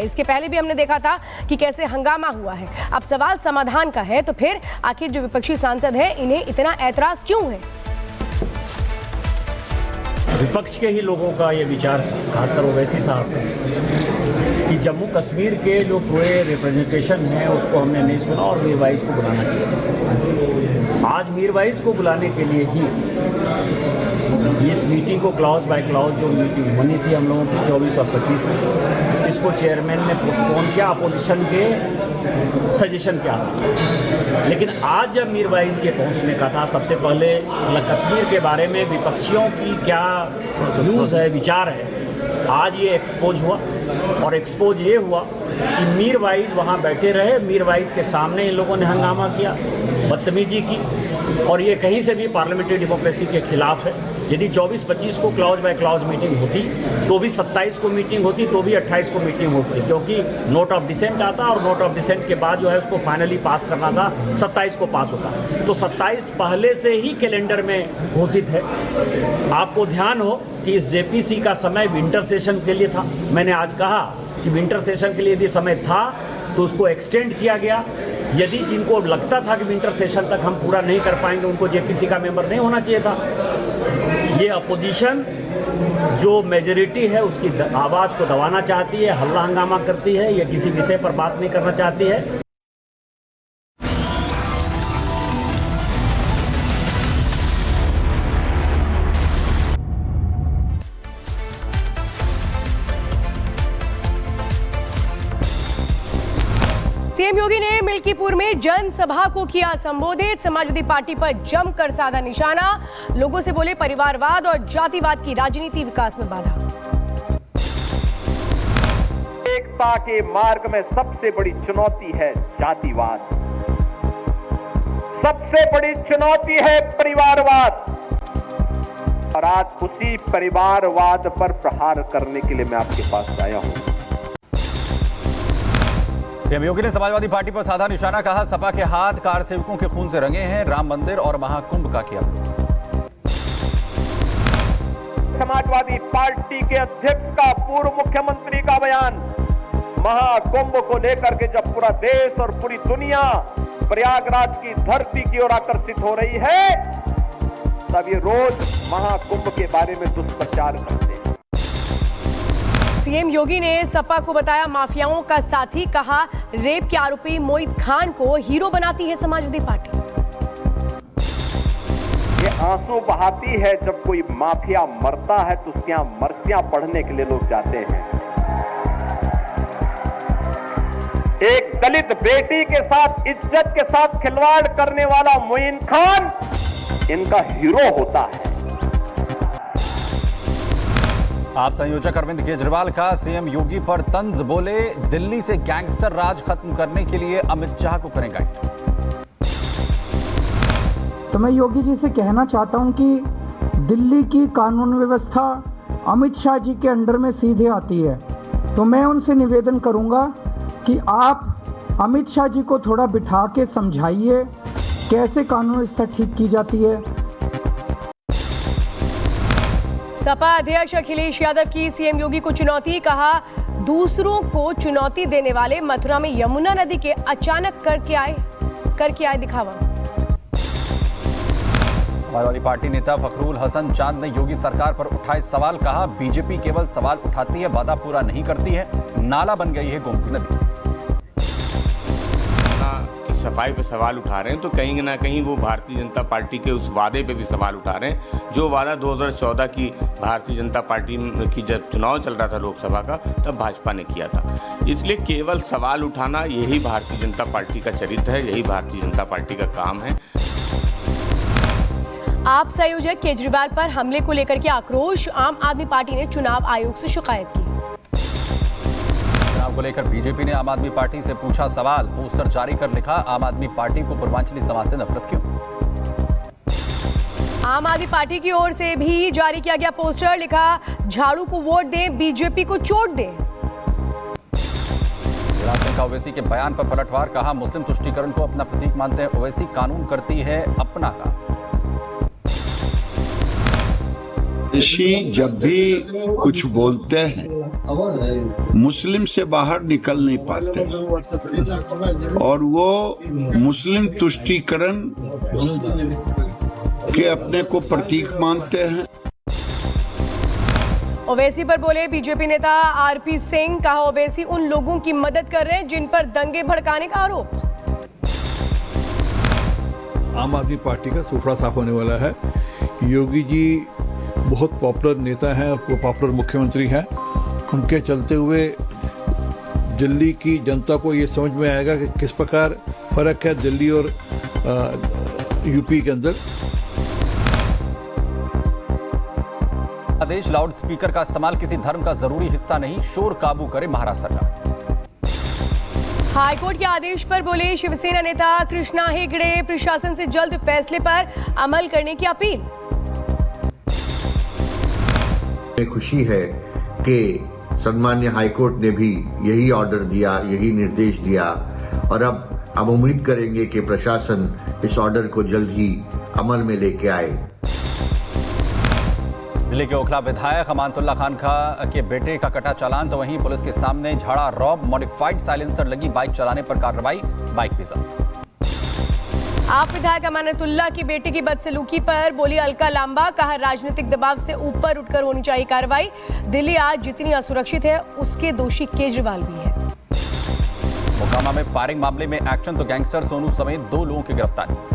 है। इसके पहले भी हमने देखा था कि कैसे हंगामा हुआ है। अब सवाल समाधान का है, तो फिर आखिर जो विपक्षी सांसद हैं इन्हें इतना ऐतराज क्यों है? विपक्ष के ही लोगों का ये विचार, खासकर ओवैसी साहब का, कि जम्मू कश्मीर के जो पूरे रिप्रेजेंटेशन है उसको हमने नहीं सुना और मीरवाइज को बुलाना चाहिए। आज मीरवाइज को बुलाने के लिए ही इस मीटिंग को क्लॉज बाय क्लॉज जो मीटिंग होनी थी हम लोगों की 24 और 25 में, इसको चेयरमैन ने पोस्टपोन किया अपोजिशन के सजेशन क्या था। लेकिन आज जब मीरवाइज के पहुंचने का था, सबसे पहले कश्मीर के बारे में विपक्षियों की क्या व्यूज़ है, विचार है, आज ये एक्सपोज हुआ। और एक्सपोज ये हुआ कि मीरवाइज वहाँ बैठे रहे, मीरवाइज के सामने इन लोगों ने हंगामा किया, बदतमीजी की, और ये कहीं से भी पार्लियामेंट्री डेमोक्रेसी के खिलाफ है। यदि 24-25 को क्लॉज बाय क्लॉज मीटिंग होती तो भी 27 को मीटिंग होती, तो भी 28 को मीटिंग होती, क्योंकि नोट ऑफ डिसेंट आता और नोट ऑफ डिसेंट के बाद जो है उसको फाइनली पास करना था, 27 को पास होता। तो 27 पहले से ही कैलेंडर में घोषित है। आपको ध्यान हो कि इस जेपीसी का समय विंटर सेशन के लिए था। मैंने आज कहा कि विंटर सेशन के लिए यदि समय था तो उसको एक्सटेंड किया गया। यदि जिनको लगता था कि विंटर सेशन तक हम पूरा नहीं कर पाएंगे, उनको जेपीसी का मेंबर नहीं होना चाहिए था। ये अपोजिशन जो मेजॉरिटी है उसकी आवाज़ को दबाना चाहती है, हल्ला हंगामा करती है, ये किसी विषय पर बात नहीं करना चाहती है। सीएम योगी ने मिल्कीपुर में जनसभा को किया संबोधित। समाजवादी पार्टी पर जमकर साधा निशाना। लोगों से बोले परिवारवाद और जातिवाद की राजनीति विकास में बाधा। एकता के मार्ग में सबसे बड़ी चुनौती है जातिवाद, सबसे बड़ी चुनौती है परिवारवाद, और आज उसी परिवारवाद पर प्रहार करने के लिए मैं आपके पास आया हूं। सीएम योगी ने समाजवादी पार्टी पर साधा निशाना, कहा सपा के हाथ कार सेवकों के खून से रंगे हैं, राम मंदिर और महाकुंभ का किया विरोध। समाजवादी पार्टी के अध्यक्ष का पूर्व मुख्यमंत्री का बयान, महाकुंभ को लेकर के जब पूरा देश और पूरी दुनिया प्रयागराज की धरती की ओर आकर्षित हो रही है, तब ये रोज महाकुंभ के बारे में दुष्प्रचार करते हैं। सीएम योगी ने सपा को बताया माफियाओं का साथी, कहा रेप के आरोपी मोहित खान को हीरो बनाती है समाजवादी पार्टी। ये आंसू बहाती है जब कोई माफिया मरता है तो उसके यहां मर्सियां पढ़ने के लिए लोग जाते हैं। एक दलित बेटी के साथ, इज्जत के साथ खिलवाड़ करने वाला मोहित खान इनका हीरो होता है। आप संयोजक अरविंद केजरीवाल का सीएम योगी पर तंज, बोले दिल्ली से गैंगस्टर राज खत्म करने के लिए अमित शाह को करें गाइड। तो मैं योगी जी से कहना चाहता हूं कि दिल्ली की कानून व्यवस्था अमित शाह जी के अंडर में सीधे आती है, तो मैं उनसे निवेदन करूंगा कि आप अमित शाह जी को थोड़ा बिठा के समझाइए कैसे कानून व्यवस्था ठीक की जाती है। सपा अध्यक्ष अखिलेश यादव की सीएम योगी को चुनौती, कहा दूसरों को चुनौती देने वाले मथुरा में यमुना नदी के अचानक करके आए दिखावा। समाजवादी पार्टी नेता फखरुल हसन चांद ने योगी सरकार पर उठाए सवाल, कहा बीजेपी केवल सवाल उठाती है, वादा पूरा नहीं करती है, नाला बन गई है गोमती नदी। सफाई पे सवाल उठा रहे हैं तो कहीं ना कहीं वो भारतीय जनता पार्टी के उस वादे पे भी सवाल उठा रहे हैं, जो वादा 2014 की भारतीय जनता पार्टी की जब चुनाव चल रहा था लोकसभा का, तब भाजपा ने किया था। इसलिए केवल सवाल उठाना यही भारतीय जनता पार्टी का चरित्र है, यही भारतीय जनता पार्टी का काम है। आप संयोजक केजरीवाल पर हमले को लेकर के आक्रोश, आम आदमी पार्टी ने चुनाव आयोग से शिकायत की। चुनाव को लेकर बीजेपी ने आम आदमी पार्टी से पूछा सवाल, पोस्टर जारी कर लिखा आम आदमी पार्टी को पूर्वांचली समाज से नफरत क्यों। आम आदमी पार्टी की ओर से भी जारी किया गया पोस्टर, लिखा झाड़ू को वोट दें, बीजेपी को चोट दें। शिवराज सिंह का ओवैसी के बयान पर पलटवार, कहा मुस्लिम तुष्टीकरण को अपना प्रतीक मानते हैं ओवैसी, कानून करती है अपना का। ऋषि जब भी कुछ बोलते हैं मुस्लिम से बाहर निकल नहीं पाते और वो मुस्लिम तुष्टीकरण के अपने को प्रतीक मानते हैं। ओवैसी पर बोले बीजेपी नेता आरपी सिंह, कहा ओवैसी उन लोगों की मदद कर रहे हैं जिन पर दंगे भड़काने का आरोप। आम आदमी पार्टी का सूखड़ा साफ होने वाला है। योगी जी बहुत पॉपुलर नेता हैं और पॉपुलर मुख्यमंत्री हैं। उनके चलते हुए दिल्ली की जनता को ये समझ में आएगा कि किस प्रकार फर्क है दिल्ली और यूपी के अंदर। आदेश लाउड स्पीकर का इस्तेमाल किसी धर्म का जरूरी हिस्सा नहीं, शोर काबू करे महाराष्ट्र सरकार। हाईकोर्ट के आदेश पर बोले शिवसेना नेता कृष्णा हेगड़े, प्रशासन से जल्द फैसले पर अमल करने की अपील। खुशी है कि सन्मान्य हाईकोर्ट ने भी यही ऑर्डर दिया, यही निर्देश दिया और अब उम्मीद करेंगे कि प्रशासन इस ऑर्डर को जल्द ही अमल में लेके आए। दिल्ली के ओखला विधायक अमानतुल्लाह खान के बेटे का कटा चालान, तो वहीं पुलिस के सामने झाड़ा रॉब, मॉडिफाइड साइलेंसर लगी बाइक चलाने पर कार्रवाई, बाइक भी जब्त। आप विधायक अमानतुल्लाह की बेटे की बदसलूकी पर बोली अलका लांबा, कहा राजनीतिक दबाव से ऊपर उठकर होनी चाहिए कार्रवाई। दिल्ली आज जितनी असुरक्षित है उसके दोषी केजरीवाल भी है। मोकामा में फायरिंग मामले में एक्शन, तो गैंगस्टर सोनू समेत 2 लोगों की गिरफ्तारी।